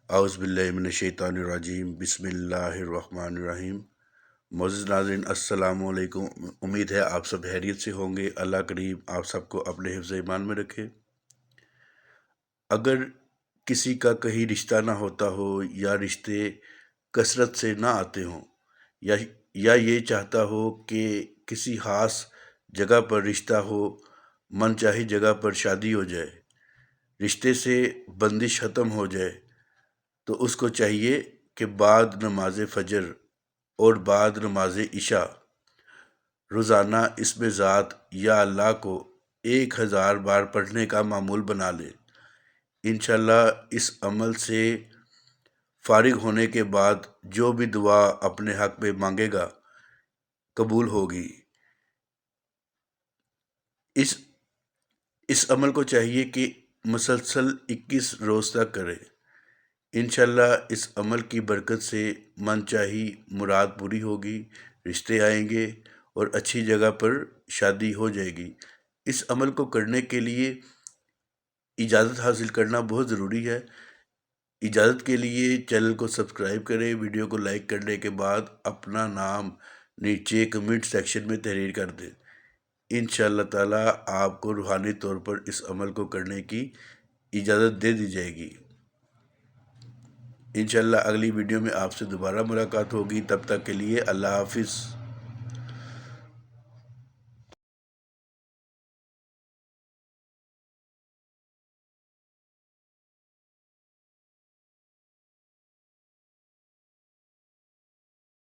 اعوذ باللہ من الشیطان الرجیم، بسم اللہ الرحمن الرحیم۔ معزز ناظرین، السلام علیکم۔ امید ہے آپ سب خیریت سے ہوں گے۔ اللہ کریم آپ سب کو اپنے حفظ ایمان میں رکھے۔ اگر کسی کا کہیں رشتہ نہ ہوتا ہو یا رشتے کثرت سے نہ آتے ہوں یا یہ چاہتا ہو کہ کسی خاص جگہ پر رشتہ ہو، من چاہی جگہ پر شادی ہو جائے، رشتے سے بندش ختم ہو جائے، تو اس کو چاہیے کہ بعد نماز فجر اور بعد نماز عشاء روزانہ اسم ذات یا اللہ کو 1000 بار پڑھنے کا معمول بنا لے۔ انشاءاللہ اس عمل سے فارغ ہونے کے بعد جو بھی دعا اپنے حق میں مانگے گا قبول ہوگی۔ اس عمل کو چاہیے کہ مسلسل 21 روز تک کرے۔ انشاءاللہ اس عمل کی برکت سے من چاہی مراد پوری ہوگی، رشتے آئیں گے اور اچھی جگہ پر شادی ہو جائے گی۔ اس عمل کو کرنے کے لیے اجازت حاصل کرنا بہت ضروری ہے۔ اجازت کے لیے چینل کو سبسکرائب کریں، ویڈیو کو لائک کرنے کے بعد اپنا نام نیچے کمنٹ سیکشن میں تحریر کر دیں۔ انشاءاللہ تعالیٰ آپ کو روحانی طور پر اس عمل کو کرنے کی اجازت دے دی جائے گی۔ انشاءاللہ اگلی ویڈیو میں آپ سے دوبارہ ملاقات ہوگی، تب تک کے لیے اللہ حافظ۔